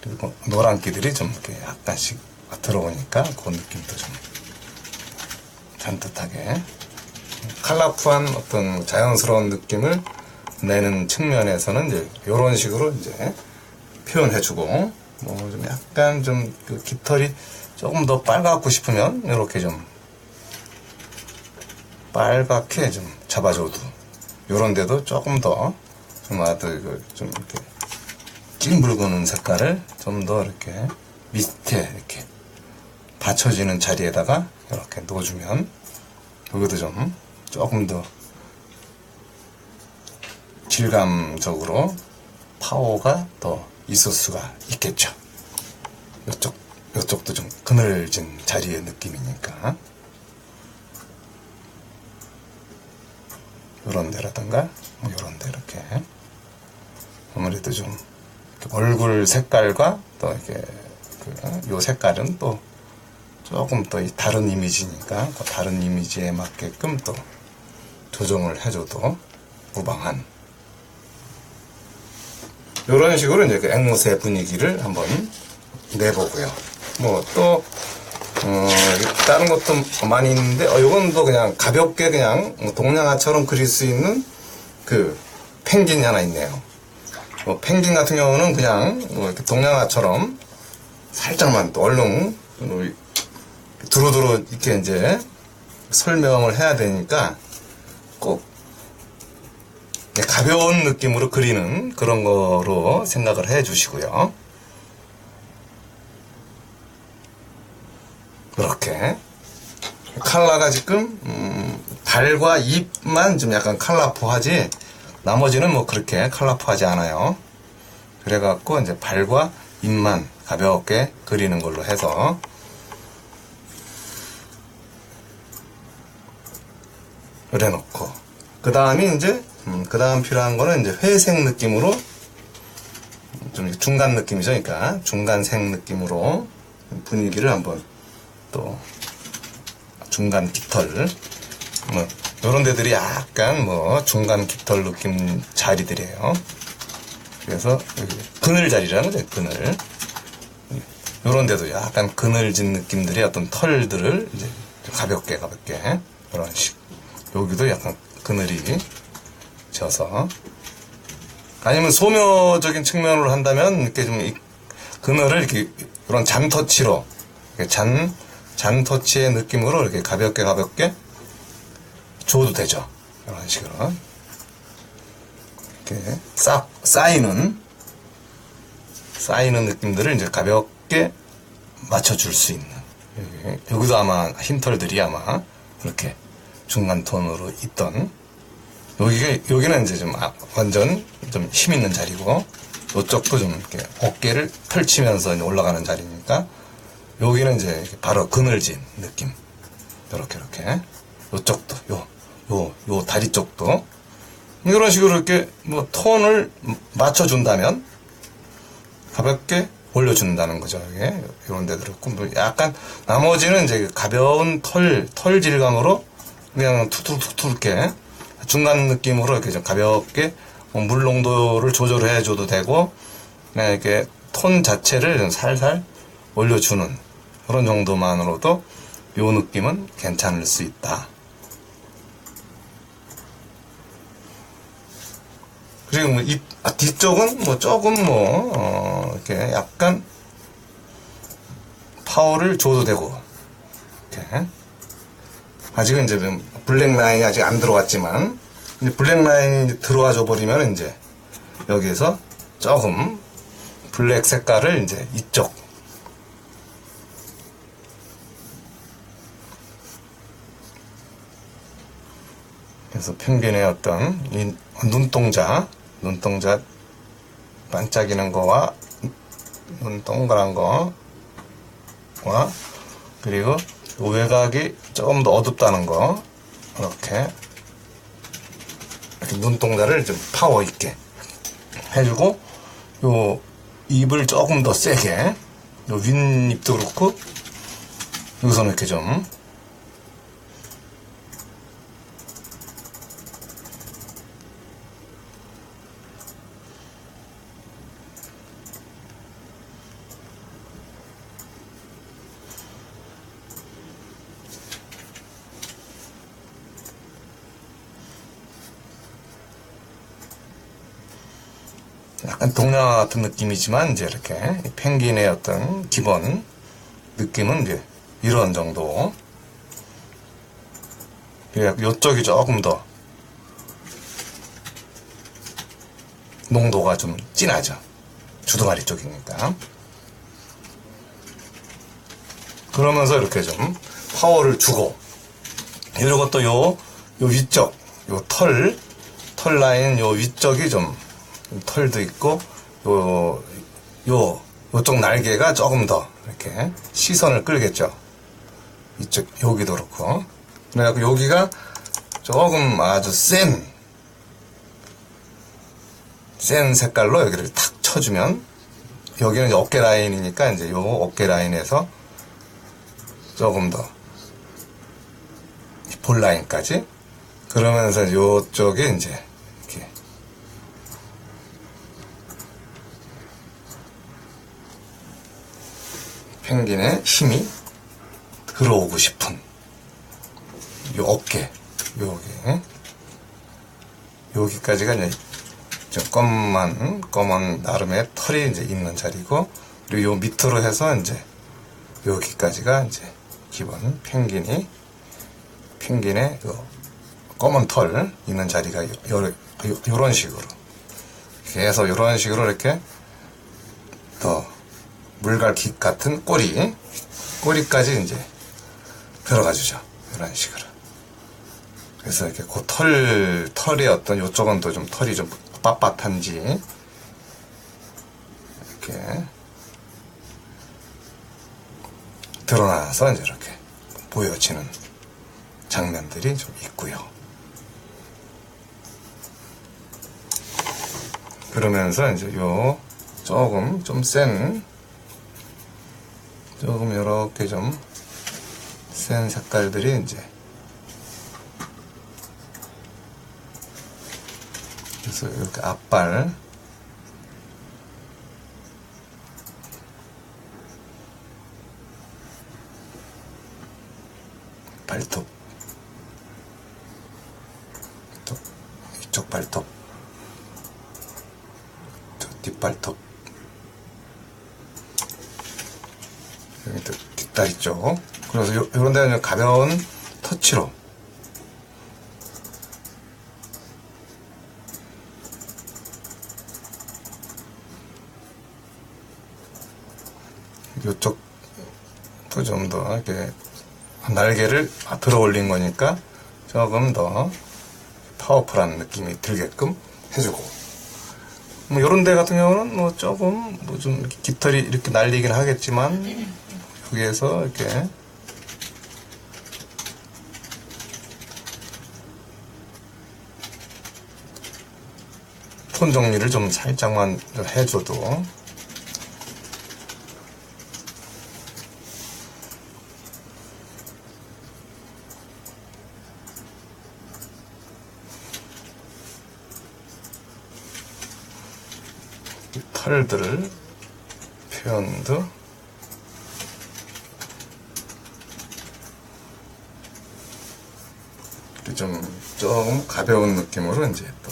그리고 노란기들이 좀 이렇게 약간씩 들어오니까 그 느낌도 좀 산뜻하게 컬러풀한 어떤 자연스러운 느낌을 내는 측면에서는 이제 이런 식으로 이제 표현해주고, 뭐 좀 약간 좀 그 깃털이 조금 더 빨갛고 싶으면 이렇게 좀 빨갛게 좀 잡아줘도, 요런 데도 조금 더 좀 좀 이렇게 찡붉은 색깔을 좀 더 이렇게 밑에 이렇게 받쳐지는 자리에다가 이렇게 놓아주면 여기도 좀 조금 더 질감적으로 파워가 더 있을 수가 있겠죠. 이쪽도 좀 그늘진 자리의 느낌이니까 이런 데라든가 뭐 이런 데 이렇게 아무래도 좀 얼굴 색깔과 또 이렇게 요 색깔은 또 조금 또 다른 이미지니까 그 다른 이미지에 맞게끔 또 조정을 해줘도 무방한 이런 식으로 이제 그 앵무새 분위기를 한번 내보고요. 뭐 또 다른 것도 많이 있는데 이건 또 그냥 가볍게 그냥 동양화처럼 그릴 수 있는 그 펭귄이 하나 있네요. 펭귄 같은 경우는 그냥 이렇게 동양화처럼 살짝만 또 얼른 두루두루 이렇게 이제 설명을 해야 되니까 꼭 가벼운 느낌으로 그리는 그런 거로 생각을 해 주시고요. 그렇게 컬러가 지금 발과 입만 좀 약간 컬러풀하지 나머지는 뭐 그렇게 컬러풀하지 않아요. 그래갖고 이제 발과 입만 가볍게 그리는 걸로 해서 해놓고, 그 다음이 이제, 그 다음 필요한 거는 이제 회색 느낌으로, 좀 중간 느낌이죠. 그러니까, 중간색 느낌으로 분위기를 한번 또, 중간 깃털, 뭐, 요런 데들이 약간 뭐, 중간 깃털 느낌 자리들이에요. 그래서, 여기 그늘 자리라는 거죠, 그늘. 요런 데도 약간 그늘진 느낌들의 어떤 털들을 이제 가볍게, 이런 식. 여기도 약간 그늘이 져서. 아니면 소묘적인 측면으로 한다면, 이렇게 좀, 그늘을 이렇게, 이런 잔터치로, 잔터치의 느낌으로 이렇게 가볍게 줘도 되죠. 이런 식으로. 이렇게 쌓이는 느낌들을 이제 가볍게 맞춰줄 수 있는. 여기도 아마 흰털들이 아마 이렇게 중간 톤으로 있던. 여기는 이제 좀 완전 좀 힘 있는 자리고, 이쪽도 좀 이렇게 어깨를 펼치면서 올라가는 자리니까, 여기는 이제 바로 그늘진 느낌. 이렇게. 이쪽도, 요 다리 쪽도. 이런 식으로 이렇게 뭐 톤을 맞춰준다면, 가볍게 올려준다는 거죠. 이게 이런 데들 있고, 뭐 약간 나머지는 이제 가벼운 털 질감으로 그냥 툭툭툭툭 이렇게 중간 느낌으로 이렇게 좀 가볍게 물 농도를 조절해 줘도 되고, 그냥 이렇게 톤 자체를 살살 올려주는 그런 정도만으로도 요 느낌은 괜찮을 수 있다. 그리고 뭐 뒤쪽은 뭐 조금 이렇게 약간 파워를 줘도 되고, 이렇게. 아직은 이제 블랙 라인이 아직 안 들어왔지만, 이제 블랙 라인이 들어와줘 버리면 이제 여기에서 조금 블랙 색깔을 이제 이쪽, 그래서 펭귄의 어떤 이 눈동자 반짝이는 거와 눈 동그란 거와, 그리고 외곽이 조금 더 어둡다는 거, 이렇게 눈동자를 좀 파워 있게 해주고, 요 입을 조금 더 세게, 요 윗입도 그렇고, 여기서는 이렇게 좀 약간 동양화 같은 느낌이지만, 이제 이렇게 펭귄의 어떤 기본 느낌은 이제 이런 정도. 이쪽이 조금 더 농도가 좀 진하죠. 주둥아리 쪽이니까. 그러면서 이렇게 좀 파워를 주고, 그리고 또 요 위쪽, 요 털 라인 요 위쪽이 좀 털도 있고, 요쪽 날개가 조금 더 이렇게 시선을 끌겠죠. 이쪽, 여기도 그렇고. 그래갖고 여기가 조금 아주 센 색깔로 여기를 탁 쳐주면, 여기는 이제 어깨 라인이니까 이제 요 어깨 라인에서 조금 더 볼 라인까지, 그러면서 요쪽에 이제 이렇게 펭귄의 힘이 들어오고 싶은 요 어깨, 여기까지가 이제 좀 검은 나름의 털이 이제 있는 자리고, 그리고 요 밑으로 해서 이제 여기까지가 이제 기본 펭귄의 요 검은 털 있는 자리가 요런 식으로 계속 요런 식으로 이렇게 더 물갈퀴 같은 꼬리까지 이제 들어가 주죠. 이런 식으로. 그래서 이렇게 그 털의 어떤 요쪽은 또 좀 털이 좀 빳빳한지 이렇게 드러나서 이제 이렇게 보여지는 장면들이 좀 있고요. 그러면서 이제 요 조금 좀 센, 조금 이렇게 좀 센 색깔들이 이제 그래서 이렇게 앞발 발톱 이쪽 발톱 저 뒷발톱 여기 또 뒷다리 쪽 그래서 요런 데는 가벼운 터치로 요쪽도 좀 더 이렇게 날개를 들어 올린 거니까 조금 더 파워풀한 느낌이 들게끔 해주고 뭐 요런 데 같은 경우는 뭐 조금 뭐 좀 깃털이 이렇게 날리긴 하겠지만 여기에서 이렇게 톤 정리를 좀 살짝만 해줘도 털들을 표현도 좀 가벼운 느낌으로 이제 또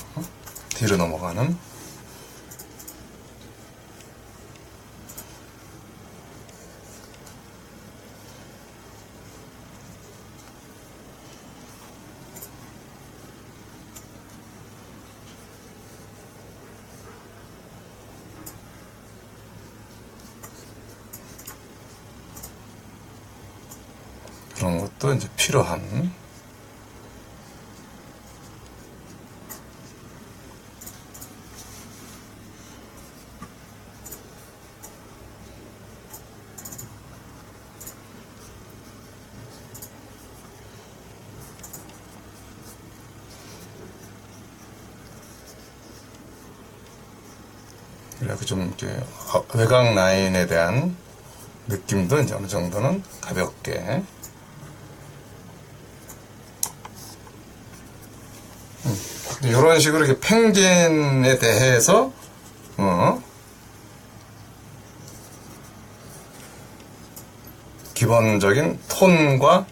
뒤로 넘어가는 그런 것도 이제 필요한 이렇게 좀 이렇게 외곽 라인에 대한 느낌도 이제 어느 정도는 가볍게 이런 식으로 이렇게 펭귄에 대해서 기본적인 톤과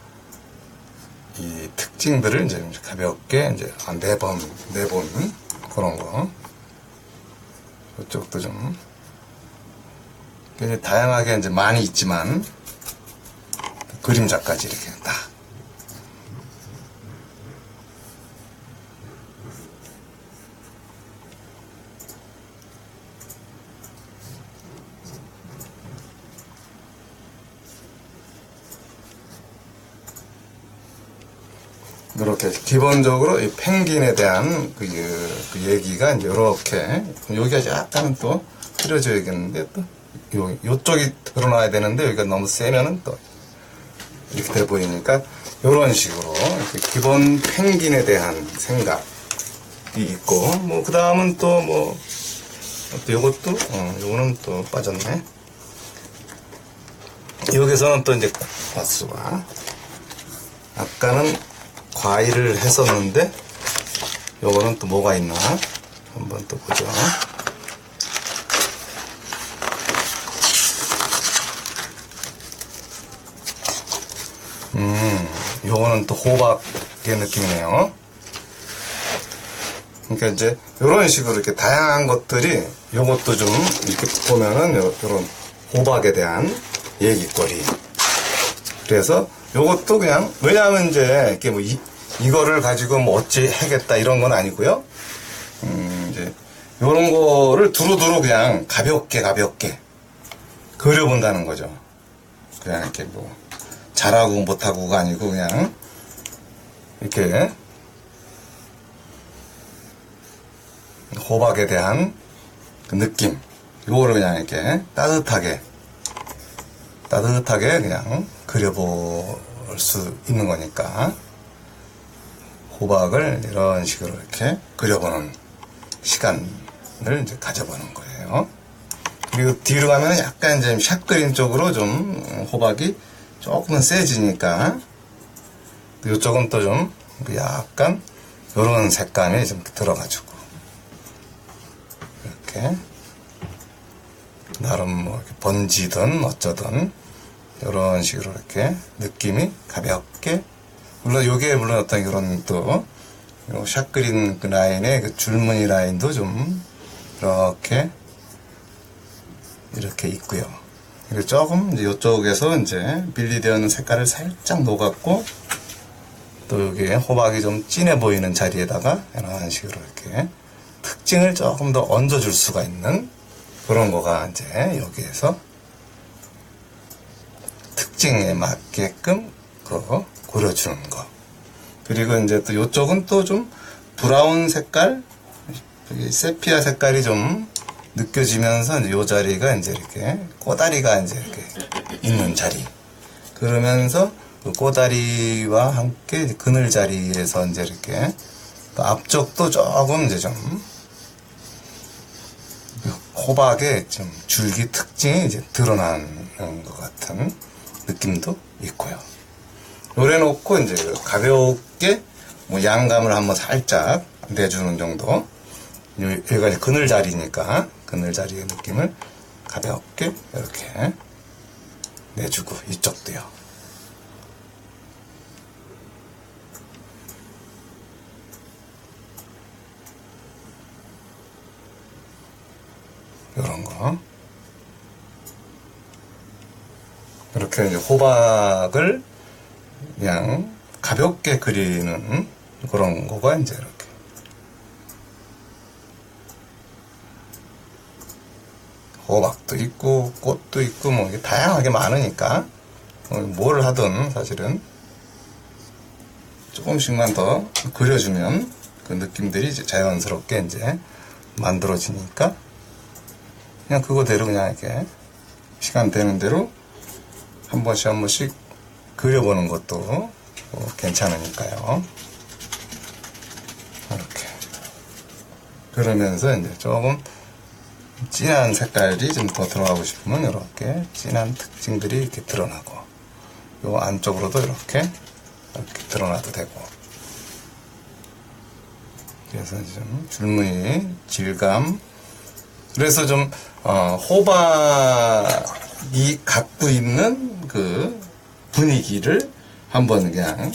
이 특징들을 이제 가볍게 이제 내본 그런 거. 이쪽도 좀 굉장히 다양하게 이제 많이 있지만 그림자까지 이렇게 딱. 이렇게 기본적으로 이 펭귄에 대한 그 얘기가 이제 이렇게 여기가 약간은 또 흐려져야겠는데 또 요쪽이 드러나야 되는데 여기가 너무 세면은 또 이렇게 돼 보이니까 이런 식으로 이렇게 기본 펭귄에 대한 생각이 있고 뭐 그 다음은 또 뭐 또 요것도 요거는 또 빠졌네. 여기서는 또 이제 과수와 아까는 과일을 했었는데 요거는 또 뭐가 있나 한번 또 보죠. 요거는 또 호박의 느낌이네요. 그러니까 이제 요런 식으로 이렇게 다양한 것들이 요것도 좀 이렇게 보면은 요런 호박에 대한 얘기거리. 그래서 요것도 그냥 왜냐하면 이제 이렇게 뭐 이거를 가지고 뭐 어찌 하겠다 이런 건 아니고요. 이제 요런 거를 두루두루 그냥 가볍게 그려본다는 거죠. 그냥 이렇게 뭐 잘하고 못하고가 아니고 그냥 이렇게 호박에 대한 그 느낌 요거를 그냥 이렇게 따뜻하게 그냥 그려볼 수 있는 거니까 호박을 이런 식으로 이렇게 그려보는 시간을 이제 가져보는 거예요. 그리고 뒤로 가면 약간 이제 샷그린 쪽으로 좀 호박이 조금은 세지니까 이쪽은 또 좀 약간 요런 색감이 좀 들어가지고 이렇게 나름 뭐 이렇게 번지든 어쩌든 이런 식으로 이렇게 느낌이 가볍게 물론 요게 물론 어떤 이런 또 요 샷그린 그 라인의 그 줄무늬 라인도 좀 이렇게 있고요. 그리고 조금 이제 이쪽에서 이제 빌리되어 있는 색깔을 살짝 녹았고 또 여기에 호박이 좀 진해 보이는 자리에다가 이런 식으로 이렇게 특징을 조금 더 얹어줄 수가 있는 그런 거가 이제 여기에서 특징에 맞게끔 그거 고려주는 거. 그리고 이제 또 이쪽은 또 좀 브라운 색깔, 세피아 색깔이 좀 느껴지면서 이제 요 자리가 이제 이렇게 꼬다리가 이제 이렇게 있는 자리. 그러면서 그 꼬다리와 함께 이제 그늘 자리에서 이제 이렇게 또 앞쪽도 조금 이제 좀 호박의 좀 줄기 특징이 이제 드러나는 것 같은 느낌도 있고요. 요래 놓고 이제 가볍게 뭐 양감을 한번 살짝 내주는 정도. 여기가 이제 그늘 자리니까 그늘 자리의 느낌을 가볍게 이렇게 내주고 이쪽도요. 요런 거. 이렇게 이제 호박을 그냥 가볍게 그리는 그런 거가 이제 이렇게. 호박도 있고, 꽃도 있고, 뭐, 이게 다양하게 많으니까, 뭘 하든 사실은 조금씩만 더 그려주면 그 느낌들이 이제 자연스럽게 이제 만들어지니까, 그냥 그거대로 그냥 이렇게 시간 되는 대로 한 번씩 그려보는 것도 괜찮으니까요. 이렇게. 그러면서 이제 조금 진한 색깔이 좀 더 들어가고 싶으면 이렇게 진한 특징들이 이렇게 드러나고, 요 안쪽으로도 이렇게 드러나도 되고. 그래서 좀 줄무늬, 질감. 그래서 좀, 호박이 갖고 있는 그 분위기를 한번 그냥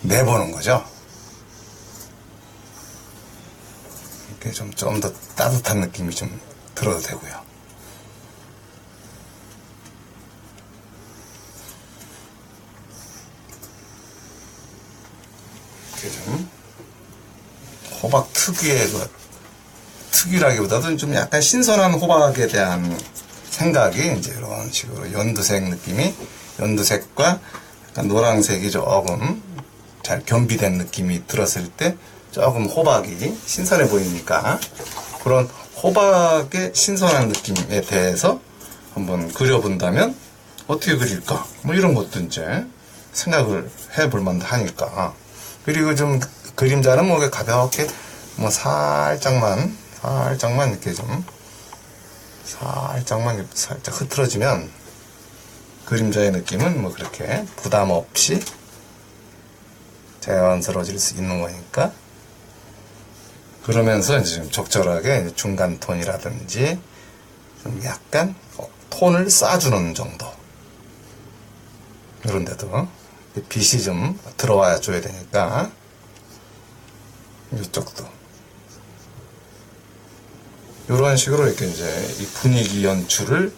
내보는 거죠. 이렇게 좀 더 따뜻한 느낌이 좀 들어도 되고요. 이렇게 좀 호박 특유의 그 특유라기보다도 좀 약간 신선한 호박에 대한 생각이 이제 이런 식으로 연두색 느낌이 연두색과 약간 노란색이 조금 잘 겸비된 느낌이 들었을 때 조금 호박이 신선해 보이니까 그런 호박의 신선한 느낌에 대해서 한번 그려본다면 어떻게 그릴까? 뭐 이런 것도 이제 생각을 해볼 만도 하니까. 그리고 좀 그림자는 뭐 가볍게 뭐 살짝만 이렇게 좀 살짝 흐트러지면 그림자의 느낌은 뭐 그렇게 부담 없이 자연스러워질 수 있는 거니까. 그러면서 이제 좀 적절하게 중간 톤이라든지 좀 약간 톤을 쏴주는 정도. 이런 데도 빛이 좀 들어와 줘야 되니까 이쪽도 이런 식으로 이렇게 이제 이 분위기 연출을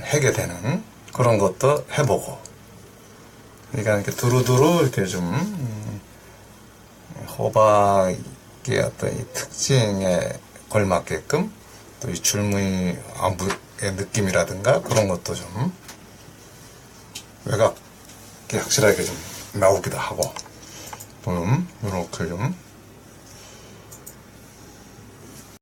하게 되는 그런 것도 해보고. 그러니까 이렇게 두루두루 이렇게 좀 호박의 어떤 이 특징에 걸맞게끔 또 이 줄무늬의 느낌이라든가 그런 것도 좀 외곽이 확실하게 좀 나오기도 하고, 이렇게 좀